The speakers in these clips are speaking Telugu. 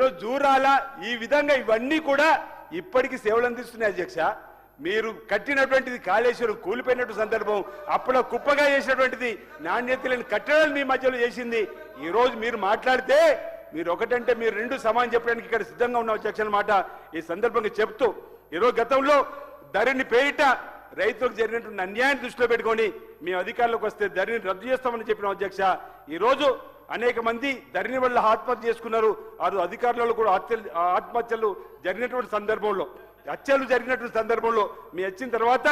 ఈరోజు జూరాల ఈ విధంగా ఇవన్నీ కూడా ఇప్పటికీ సేవలు అందిస్తున్నాయి అధ్యక్ష. మీరు కట్టినటువంటిది కాళేశ్వరం కూలిపోయినట్టు సందర్భం, అప్పుడు కుప్పగా చేసినటువంటిది నాణ్యత లేని కట్టడాలు మీ మధ్యలో చేసింది. ఈరోజు మీరు మాట్లాడితే మీరు ఒకటంటే మీరు రెండు సమానం చెప్పడానికి ఇక్కడ సిద్ధంగా ఉన్న అధ్యక్ష మాట ఈ సందర్భంగా చెప్తూ, ఈరోజు గతంలో ధరణి పేరిట రైతులకు జరిగినటువంటి అన్యాయాన్ని దృష్టిలో పెట్టుకొని మేము అధికారంలోకి వస్తే ధరణిని రద్దు చేస్తామని చెప్పిన అధ్యక్ష. ఈరోజు అనేక మంది ధరణి వల్ల ఆత్మహత్య చేసుకున్నారు. అధికారులలో కూడా ఆత్మహత్యలు జరిగినటువంటి సందర్భంలో, హత్యలు జరిగినటువంటి సందర్భంలో మీ వచ్చిన తర్వాత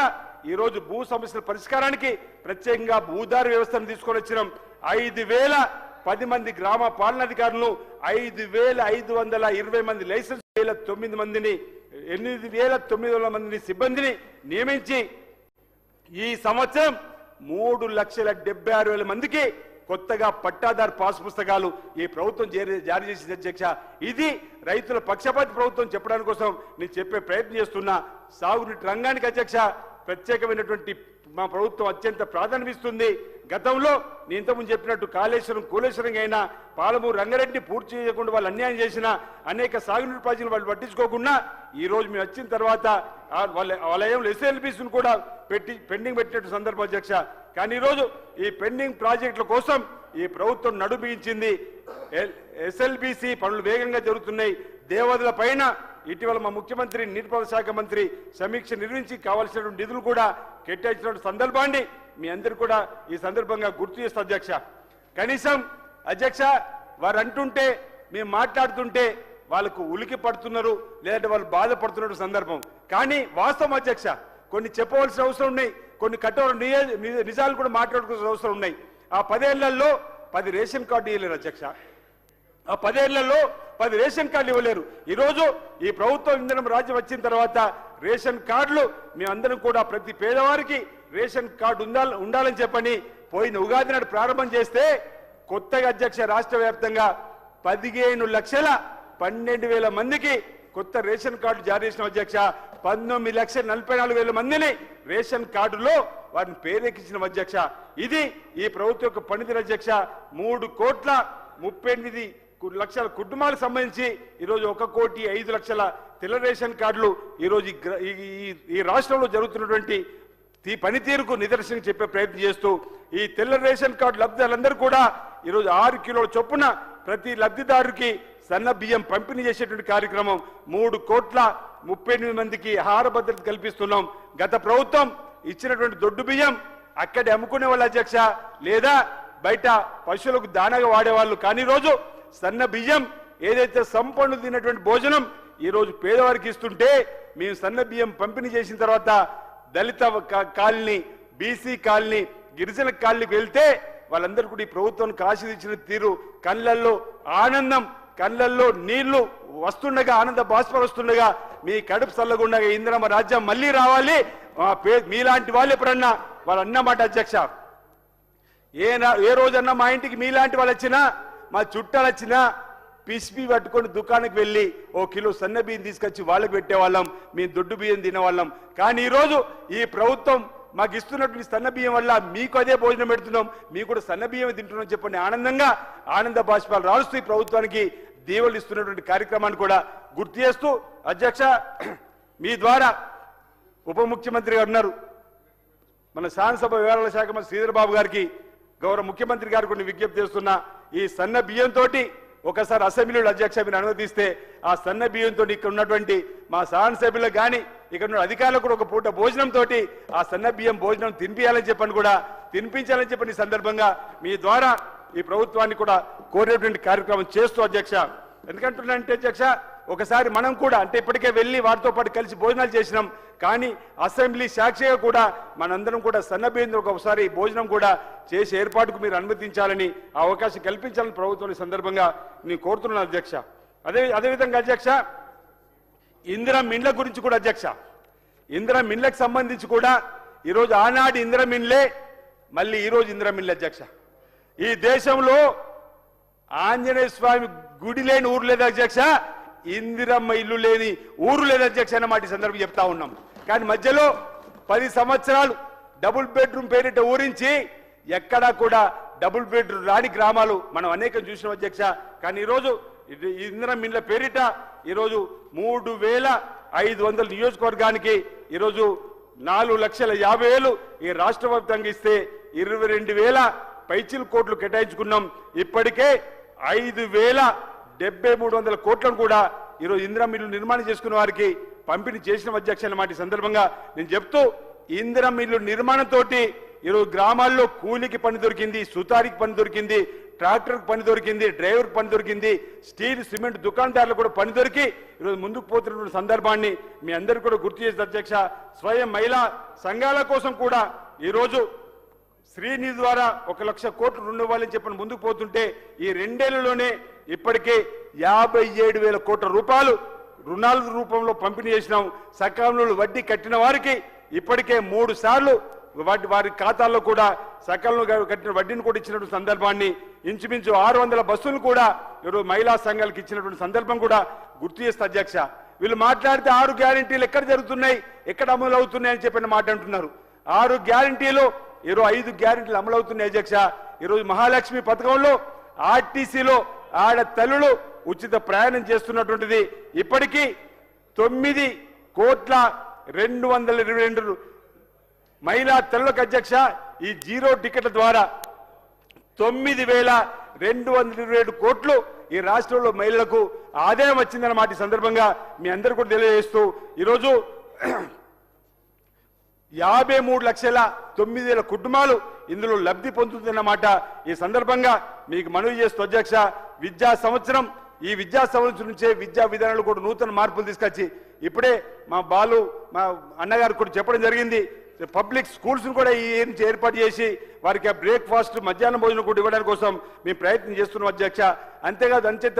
ఈరోజు భూ సమస్యల పరిష్కారానికి ప్రత్యేకంగా భూదారి వ్యవస్థను తీసుకొని వచ్చినాం. 5,010 మంది గ్రామ పాలనాధికారులను, 5,520 మంది లైసెన్స్ 9 మందిని 8,900 మందిని సిబ్బందిని నియమించి ఈ సంవత్సరం 3,76,000 మందికి కొత్తగా పట్టాదారు పాస్ పుస్తకాలు ఈ ప్రభుత్వం జారీ చేసింది అధ్యక్ష. ఇది రైతుల పక్షపాతి ప్రభుత్వం చెప్పడానికి కోసం నేను చెప్పే ప్రయత్నం చేస్తున్నా. సాగునీటి రంగానికి అధ్యక్ష ప్రత్యేకమైనటువంటి మా ప్రభుత్వం అత్యంత ప్రాధాన్యత ఇస్తుంది. గతంలో నేను ఇంతకుముందు చెప్పినట్టు కాళేశ్వరం కూలేశ్వరం అయినా, పాలమూరు రంగారెడ్డి పూర్తి చేయకుండా వాళ్ళు అన్యాయం చేసిన అనేక సాగునీటి ప్రాజెక్టులు వాళ్ళు పట్టించుకోకుండా ఈ రోజు మేము వచ్చిన తర్వాత వాళ్ళ ఎస్ఎల్బీస్ను కూడా పెండింగ్ పెట్టినట్టు సందర్భం అధ్యక్ష. కానీ ఈరోజు ఈ పెండింగ్ ప్రాజెక్టుల కోసం ఈ ప్రభుత్వం నడుబిగించింది. ఎస్ఎల్బీసీ పనులు వేగంగా జరుగుతున్నాయి. దేవాదుల పైన ఇటీవల మా ముఖ్యమంత్రి నీటిపారుదల శాఖ మంత్రి సమీక్ష నిర్వహించి కావాల్సినటువంటి నిధులు కూడా కేటాయించినటువంటి సందర్భాన్ని మీ అందరూ కూడా ఈ సందర్భంగా గుర్తు చేస్తా అధ్యక్ష. కనీసం అధ్యక్ష వారు అంటుంటే మేము మాట్లాడుతుంటే వాళ్ళకు ఉలికి పడుతున్నారు, లేదంటే వాళ్ళు బాధపడుతున్న సందర్భం. కానీ వాస్తవం అధ్యక్ష కొన్ని చెప్పవలసిన అవసరం ఉన్నాయి, కొన్ని కఠోర నిజాలు కూడా మాట్లాడుకోవాల్సిన అవసరం ఉన్నాయి. ఆ 10 ఏళ్లలో 10 రేషన్ కార్డు ఇవ్వలేరు అధ్యక్ష. ఆ 10 ఏళ్లలో 10 రేషన్ కార్డులు ఇవ్వలేరు. ఈరోజు ఈ ప్రభుత్వం ఇంధనం రాజ్యం వచ్చిన తర్వాత రేషన్ కార్డులు మేమందరం కూడా ప్రతి పేదవారికి రేషన్ కార్డు ఉండాలని చెప్పని పోయిన ఉగాది నాడు ప్రారంభం చేస్తే కొత్తగా అధ్యక్ష రాష్ట్ర వ్యాప్తంగా 15,12,000 మందికి కొత్త రేషన్ కార్డు జారీ చేసిన అధ్యక్ష. 19,44,000 మందిని రేషన్ కార్డులో వారిని పేరెక్కించిన అధ్యక్ష. ఇది ఈ ప్రభుత్వం యొక్క పనితీరు అధ్యక్ష. 3,38,00,000 కుటుంబాలకు సంబంధించి ఈరోజు 1,05,00,000 తెల్ల రేషన్ కార్డులు ఈరోజు ఈ రాష్ట్రంలో జరుగుతున్నటువంటి ఈ పనితీరుకు నిదర్శనం చెప్పే ప్రయత్నం చేస్తూ ఈ తెల్ల రేషన్ కార్డు లబ్ధిదారులందరూ కూడా ఈరోజు 6 కిలోల చొప్పున ప్రతి లబ్ధిదారుకి సన్న బియ్యం పంపిణీ చేసేటువంటి కార్యక్రమం 3,38,00,000 మందికి ఆహార భద్రత కల్పిస్తున్నాం. గత ప్రభుత్వం ఇచ్చినటువంటి దొడ్డు బియ్యం అక్కడే అమ్ముకునే వాళ్ళ అధ్యక్ష, లేదా బయట పశువులకు దానాగా వాడేవాళ్ళు. కానీ రోజు సన్న బియ్యం ఏదైతే సంపన్ను తిన్నటువంటి భోజనం ఈ రోజు పేదవారికి ఇస్తుంటే మేము సన్న బియ్యం పంపిణీ చేసిన తర్వాత దళిత కాలనీ, బీసీ కాలనీ, గిరిజన కాలనీకి వెళ్తే వాళ్ళందరూ కూడా ఈ ప్రభుత్వానికి ఆశీర్వదించిన తీరు, కళ్ళల్లో ఆనందం, కళ్ళల్లో నీళ్లు వస్తుండగా, ఆనంద బాష్పాలు వస్తుండగా మీ కడుపు చల్లగుండగా ఇందిరమ్మ రాజ్యం మళ్ళీ రావాలి, మీలాంటి వాళ్ళు ఎప్పుడన్నా వాళ్ళు అన్నమాట అధ్యక్ష. ఏ రోజన్నా మా ఇంటికి మీలాంటి వాళ్ళు వచ్చినా, మా చుట్టాలు వచ్చినా పిసిపి పట్టుకొని దుకాణానికి వెళ్ళి 1 కిలో సన్న బియ్యం తీసుకొచ్చి వాళ్ళకి పెట్టేవాళ్ళం, మేము దొడ్డు బియ్యం తినేవాళ్ళం. కానీ ఈరోజు ఈ ప్రభుత్వం మాకు ఇస్తున్నటువంటి సన్న బియ్యం వల్ల మీకు అదే భోజనం పెడుతున్నాం, మీకు కూడా సన్న బియ్యం తింటున్నాం చెప్పండి ఆనందంగా ఆనంద బాష్పాలు రాలుస్తూ ఈ ప్రభుత్వానికి దీవెనలు ఇస్తున్నటువంటి కార్యక్రమాన్ని కూడా గుర్తు చేస్తూ అధ్యక్ష మీ ద్వారా ఉప ముఖ్యమంత్రి గారు ఉన్నారు, మన శాసనసభ వ్యవహారాల శాఖ మంత్రి శ్రీధర్ బాబు గారికి గౌరవ ముఖ్యమంత్రి గారు కొన్ని విజ్ఞప్తి చేస్తున్నా. ఈ సన్న బియ్యంతో ఒకసారి అసెంబ్లీలో అధ్యక్ష మీరు అనుమతిస్తే ఆ సన్న బియ్యంతో ఇక్కడ ఉన్నటువంటి మా శాసనసభ్యులకు కానీ ఇక్కడ ఉన్న అధికారులకు కూడా ఒక పూట భోజనంతో ఆ సన్న బియ్యం భోజనం తినిపించాలని చెప్పని కూడా తినిపించాలని చెప్పని ఈ సందర్భంగా మీ ద్వారా ఈ ప్రభుత్వాన్ని కూడా కోరేటువంటి కార్యక్రమం చేస్తూ అధ్యక్ష. ఎందుకంటున్నానంటే అధ్యక్ష ఒకసారి మనం కూడా అంటే ఇప్పటికే వెళ్ళి వారితో పాటు కలిసి భోజనాలు చేసినాం, కానీ అసెంబ్లీ సాక్షిగా కూడా మనందరం కూడా సన్నబియ్యం ఒకసారి భోజనం కూడా చేసే ఏర్పాటుకు మీరు అనుమతించాలని ఆ అవకాశం కల్పించాలని ప్రభుత్వం సందర్భంగా నేను కోరుతున్నాను అధ్యక్ష. అదేవిధంగా అధ్యక్ష ఇందిరా మిండ్ల గురించి కూడా అధ్యక్ష, ఇందిరా మిండ్లకు సంబంధించి కూడా ఈరోజు ఆనాడు ఇందిరా మిండ్లే మళ్ళీ ఈరోజు ఇందిరా మిండ్ల అధ్యక్ష. ఈ దేశంలో ఆంజనేయ స్వామి గుడి లేని ఊరు లేదు అధ్యక్ష, ఇందిరమ్మ ఇల్లు లేని ఊరు లేదు అధ్యక్ష అన్నమాట ఈ సందర్భం చెప్తా ఉన్నాం. కానీ మధ్యలో 10 సంవత్సరాలు డబుల్ బెడ్రూమ్ పేరిట ఊరించి ఎక్కడా కూడా డబుల్ బెడ్రూమ్ రాని గ్రామాలు మనం అనేకం చూసినాం అధ్యక్ష. కానీ ఈరోజు ఇంధనం మిల్ల పేరిట ఈరోజు 3,500 నియోజకవర్గానికి ఈరోజు 4,50,000 ఈ రాష్ట్ర వ్యాప్తంగా ఇస్తే 22,000 పైచిల్ కోట్లు కేటాయించుకున్నాం. ఇప్పటికే 5,7300 కోట్లను కూడా ఈరోజు ఇందిరా మిల్లు నిర్మాణం చేసుకున్న వారికి పంపిణీ చేసిన అధ్యక్ష అన్నమాట. ఈ సందర్భంగా నేను చెప్తూ ఇందిరా మిల్లు నిర్మాణంతో ఈరోజు గ్రామాల్లో కూలికి పని దొరికింది, సుతారికి పని దొరికింది, ట్రాక్టర్కి పని దొరికింది, డ్రైవర్కి పని దొరికింది, స్టీల్ సిమెంట్ దుకాణదారులకు కూడా పని దొరికి ఈరోజు ముందుకు పోతున్నటువంటి సందర్భాన్ని మీ అందరికీ కూడా గుర్తు చేసిన అధ్యక్ష. స్వయం మహిళా సంఘాల కోసం కూడా ఈరోజు శ్రీనిధి ద్వారా 1,00,000 కోట్లు రుణం ఇవ్వాలని చెప్పని ముందుకు పోతుంటే ఈ 2 ఏళ్లలోనే ఇప్పటికే 57,000 కోట్ల రూపాయలు రుణాల రూపంలో పంపిణీ చేసినాం. సకాలంలో వడ్డీ కట్టిన వారికి ఇప్పటికే 3 సార్లు వారి ఖాతాల్లో కూడా సకాలంలో కట్టిన వడ్డీని కూడా ఇచ్చినటువంటి సందర్భాన్ని, ఇంచుమించు 600 బస్సులు కూడా ఈరోజు మహిళా సంఘాలకు ఇచ్చినటువంటి సందర్భం కూడా గుర్తు చేస్తా అధ్యక్ష. వీళ్ళు మాట్లాడితే 6 గ్యారంటీలు ఎక్కడ జరుగుతున్నాయి, ఎక్కడ అమలు అవుతున్నాయి అని చెప్పిన మాట అంటున్నారు. 6 గ్యారంటీలు ఈరోజు 5 గ్యారంటీలు అమలు అవుతున్నాయి అధ్యక్ష. ఈరోజు మహాలక్ష్మి పథకంలో ఆర్టీసీలో ఆడ తల్లులు ఉచిత ప్రయాణం చేస్తున్నటువంటిది ఇప్పటికీ 9,222,000 మహిళా తల్లులకు అధ్యక్ష ఈ జీరో టికెట్ల ద్వారా 9,227 కోట్లు ఈ రాష్ట్రంలో మహిళలకు ఆదాయం వచ్చిందన్నమాట. ఈ సందర్భంగా మీ అందరూ కూడా తెలియజేస్తూ ఈరోజు 53,09,000 కుటుంబాలు ఇందులో లబ్ధి పొందుతుందన్నమాట. ఈ సందర్భంగా మీకు మనవి చేస్తూ అధ్యక్ష, విద్యా సంవత్సరం ఈ విద్యా సంవత్సరం నుంచే విద్యా విధానాలు కూడా నూతన మార్పులు తీసుకొచ్చి ఇప్పుడే మా అన్నగారు కూడా చెప్పడం జరిగింది. పబ్లిక్ స్కూల్స్ కూడా ఈ నుంచి ఏర్పాటు చేసి వారికి బ్రేక్ఫాస్ట్ మధ్యాహ్న భోజనం కూడా ఇవ్వడానికి కోసం మేము ప్రయత్నం చేస్తున్నాం అధ్యక్ష. అంతేకాదు అంచేత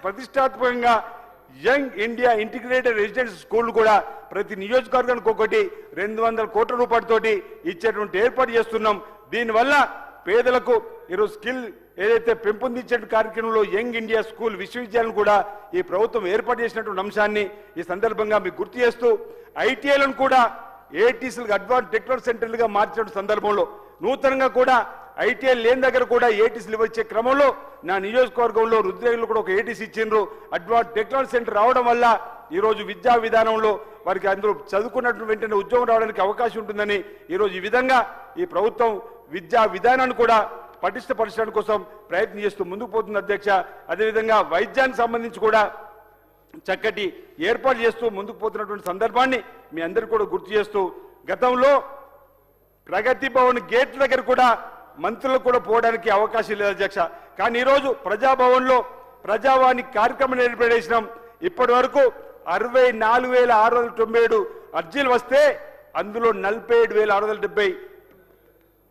ప్రతిష్టాత్మకంగా young India integrated residential school కూడా ప్రతి నియోజకవర్గానికి ఒకటి 200 కోట్ల రూపాయలతోటి ఇచ్చేటువంటి ఏర్పాటు చేస్తున్నాం. దీనివల్ల పేదలకు ఈరోజు స్కిల్ ఏదైతే పెంపొందించే కార్యక్రమంలో యంగ్ ఇండియా స్కూల్ విశ్వవిద్యాలయం కూడా ఈ ప్రభుత్వం ఏర్పాటు చేసినటువంటి అంశాన్ని ఈ సందర్భంగా మీకు గుర్తు చేస్తూ ఐటీఐలను కూడా ఏటీసీలకు అడ్వాన్స్ టెక్నాలజీ సెంటర్లుగా మార్చిన సందర్భంలో నూతనంగా కూడా ఐటీఐ లేని దగ్గర కూడా ఏటీసీలు వచ్చే క్రమంలో నా నియోజకవర్గంలో రుద్రేగులు కూడా ఒక ఏటీసీ ఇచ్చిండ్రు. అడ్వాన్స్ టెక్నాలజీ సెంటర్ రావడం వల్ల ఈరోజు విద్యా విధానంలో వారికి అందరూ చదువుకున్నట్టు వెంటనే ఉద్యోగం రావడానికి అవకాశం ఉంటుందని ఈరోజు ఈ విధంగా ఈ ప్రభుత్వం విద్యా విధానాన్ని కూడా పటిష్టపరచడానికి కోసం ప్రయత్నం చేస్తూ ముందుకు పోతుంది అధ్యక్ష. అదేవిధంగా వైద్యానికి సంబంధించి కూడా చక్కటి ఏర్పాటు చేస్తూ ముందుకు పోతున్నటువంటి సందర్భాన్ని మీ అందరికీ కూడా గుర్తు చేస్తూ గతంలో ప్రగతి భవన్ గేట్ల దగ్గర కూడా మంత్రులకు కూడా పోవడానికి అవకాశం లేదు అధ్యక్ష. కానీ ఈరోజు ప్రజాభవన్లో ప్రజావాణి కార్యక్రమం ఏర్పడేసినాం. ఇప్పటి వరకు 64,697 అర్జీలు వస్తే అందులో 47,670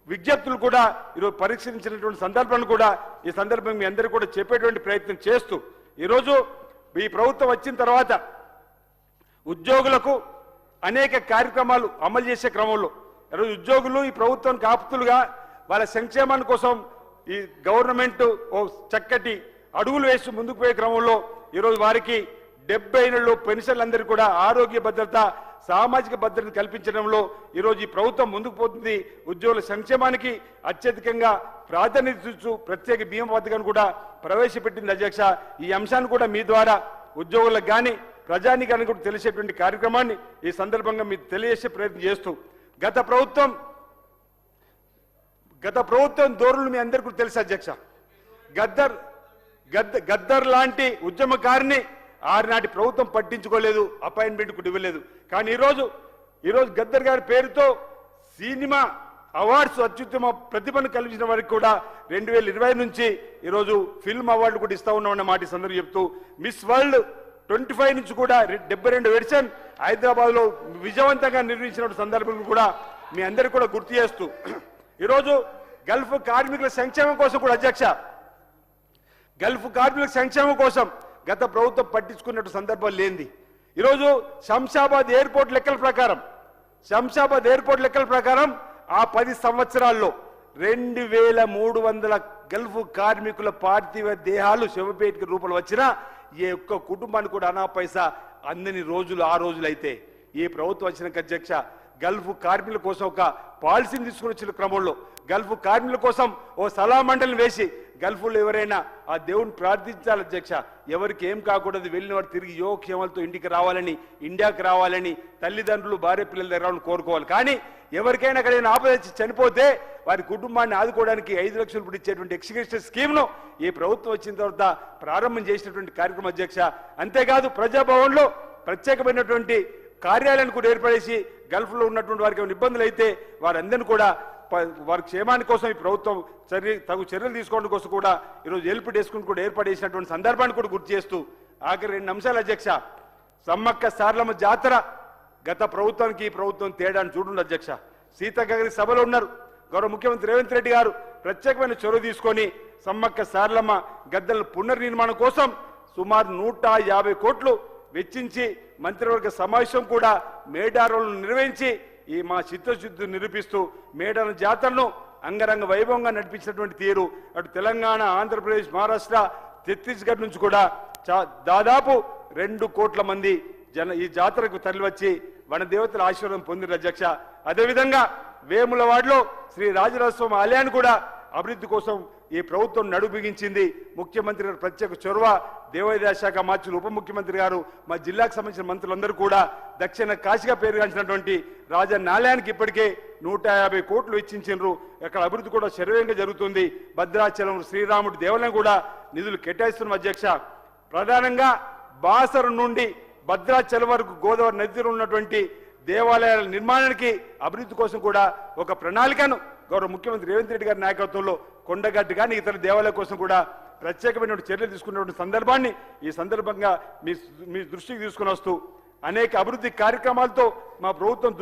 విజ్ఞప్తులు కూడా ఈరోజు పరీక్షించినటువంటి సందర్భాన్ని కూడా ఈ సందర్భంగా మీ అందరికీ కూడా చెప్పేటువంటి ప్రయత్నం చేస్తూ ఈరోజు ఈ ప్రభుత్వం వచ్చిన తర్వాత ఉద్యోగులకు అనేక కార్యక్రమాలు అమలు చేసే క్రమంలో ఈరోజు ఉద్యోగులు ఈ ప్రభుత్వానికి ఆప్తులుగా వాళ్ళ సంక్షేమాని కోసం ఈ గవర్నమెంట్ ఓ చక్కటి అడుగులు వేసి ముందుకు పోయే క్రమంలో ఈరోజు వారికి 70 ఏళ్లలో పెన్షన్లందరికీ కూడా ఆరోగ్య భద్రత సామాజిక భద్రత కల్పించడంలో ఈరోజు ఈ ప్రభుత్వం ముందుకు పోతుంది. ఉద్యోగుల సంక్షేమానికి అత్యధికంగా ప్రాధాన్యత ఇస్తూ ప్రత్యేక బీమా పథకాన్ని కూడా ప్రవేశపెట్టింది అధ్యక్ష. ఈ అంశాన్ని కూడా మీ ద్వారా ఉద్యోగులకు కానీ ప్రజానీకానికి కూడా తెలిసేటువంటి కార్యక్రమాన్ని ఈ సందర్భంగా మీకు తెలియజేసే ప్రయత్నం చేస్తూ గత ప్రభుత్వం ధోరణులు మీ అందరికీ కూడా తెలుసు అధ్యక్ష. గద్దర్ లాంటి ఉద్యమకారిని ఆనాటి ప్రభుత్వం పట్టించుకోలేదు, అపాయింట్మెంట్ కూడా ఇవ్వలేదు. కానీ ఈరోజు గద్దర్ గారి పేరుతో సినిమా అవార్డ్స్ అత్యుత్తమ ప్రతిభను కల్పించిన వారికి కూడా 2020 నుంచి ఈరోజు ఫిల్మ్ అవార్డు కూడా ఇస్తా ఉన్నామన్న మాట ఈ సందర్భంగా చెప్తూ మిస్ వరల్డ్ 25 నుంచి కూడా 72 ఎడిషన్ హైదరాబాద్ లో విజయవంతంగా నిర్వహించిన సందర్భం కూడా మీ అందరికీ కూడా గుర్తు చేస్తూ ఈరోజు గల్ఫ్ కార్మికుల సంక్షేమం కోసం కూడా అధ్యక్ష గల్ఫ్ కార్మికుల సంక్షేమం కోసం గత ప్రభుత్వం పట్టించుకున్నట్టు సందర్భం లేనిది. ఈరోజు శంషాబాద్ ఎయిర్పోర్ట్ లెక్కల ప్రకారం ఆ 10 సంవత్సరాల్లో 2,300 గల్ఫ్ కార్మికుల పార్థివ దేహాలు శవపేటిక రూపంలో వచ్చినా ఏ ఒక్క కుటుంబానికి కూడా అనా పైసా అందని రోజులు ఆ రోజులైతే ఈ ప్రభుత్వం వచ్చిన అధ్యక్ష గల్ఫ్ కార్మికుల కోసం ఒక పాలసీని తీసుకుని వచ్చిన క్రమంలో గల్ఫ్ కార్మికుల కోసం ఓ సలహా మండలిని వేసి గల్ఫ్లో ఎవరైనా ఆ దేవుని ప్రార్థించాలి అధ్యక్ష, ఎవరికి ఏం కాకూడదు, వెళ్ళిన వారు తిరిగి యోగక్షేమాలతో ఇంటికి రావాలని, ఇండియాకి రావాలని తల్లిదండ్రులు భార్య పిల్లల దగ్గర కోరుకోవాలి. కానీ ఎవరికైనా అక్కడైనా ఆపద వచ్చి చనిపోతే వారి కుటుంబాన్ని ఆదుకోవడానికి 5 లక్షలు ఇప్పుడు ఇచ్చేటువంటి ఎక్స్గ్రేషన్ స్కీమ్ను ఈ ప్రభుత్వం వచ్చిన తర్వాత ప్రారంభం చేసినటువంటి కార్యక్రమం అధ్యక్ష. అంతేకాదు ప్రజాభవన్లో ప్రత్యేకమైనటువంటి కార్యాలయాన్ని కూడా ఏర్పడేసి గల్ఫ్లో ఉన్నటువంటి వారికి ఏమైనా ఇబ్బందులు అయితే వారందరినీ కూడా వారి క్షేమాని కోసం ఈ ప్రభుత్వం తగు చర్యలు తీసుకోవడం కోసం కూడా ఈరోజు ఎల్పి డెస్క్ కూడా ఏర్పడేసినటువంటి సందర్భాన్ని కూడా గుర్తు చేస్తూ ఆఖరి 2 అంశాలు అధ్యక్ష. సమ్మక్క సారలమ్మ జాతర గత ప్రభుత్వానికి ఈ ప్రభుత్వం తేడాను చూడండి అధ్యక్ష. సీతక్క గారి సభలో ఉన్నారు. గౌరవ ముఖ్యమంత్రి రేవంత్ రెడ్డి గారు ప్రత్యేకమైన చొరవ తీసుకొని సమ్మక్క సారలమ్మ గద్దెల పునర్నిర్మాణం కోసం సుమారు 150 కోట్లు వెచ్చించి మంత్రివర్గ సమావేశం కూడా మేడారంలో నిర్వహించి ఈ మా చిత్తశుద్ధి నిరూపిస్తూ మేడారం జాతరను అంగరంగ వైభవంగా నడిపించినటువంటి తీరు అటు తెలంగాణ, ఆంధ్రప్రదేశ్, మహారాష్ట్ర, ఛత్తీస్గఢ్ నుంచి కూడా దాదాపు 2 కోట్ల మంది ఈ జాతరకు తరలివచ్చి వనదేవతల ఆశీర్వాదం పొందిన అధ్యక్ష. అదేవిధంగా వేములవాడలో శ్రీ రాజరాజస్వామి ఆలయాన్ని కూడా అభివృద్ధి కోసం ఈ ప్రభుత్వం నడుబిగించింది. ముఖ్యమంత్రి గారు ప్రత్యేక చొరవ, దేవాదాయ శాఖ మార్చులు ఉప ముఖ్యమంత్రి గారు, మా జిల్లాకు సంబంధించిన మంత్రులందరూ కూడా దక్షిణ కాశీగా పేరుగాంచినటువంటి రాజన్న ఆలయానికి ఇప్పటికే 150 కోట్లు వెచ్చించారు. అక్కడ అభివృద్ధి కూడా శరవేగంగా జరుగుతుంది. భద్రాచలం శ్రీరాముడి దేవాలయం కూడా నిధులు కేటాయిస్తున్న అధ్యక్ష. ప్రధానంగా బాసరం నుండి భద్రాచలం వరకు గోదావరి నదిలో ఉన్నటువంటి దేవాలయాల నిర్మాణానికి అభివృద్ధి కోసం కూడా ఒక ప్రణాళికను గౌరవ ముఖ్యమంత్రి రేవంత్ రెడ్డి గారి నాయకత్వంలో కొండగట్టు కానీ ఇతర దేవాలయాల కోసం కూడా ప్రత్యేకమైన చర్యలు తీసుకున్నటువంటి సందర్భాన్ని ఈ సందర్భంగా మీ దృష్టికి తీసుకుని వస్తూ అనేక అభివృద్ధి కార్యక్రమాలతో మా ప్రభుత్వం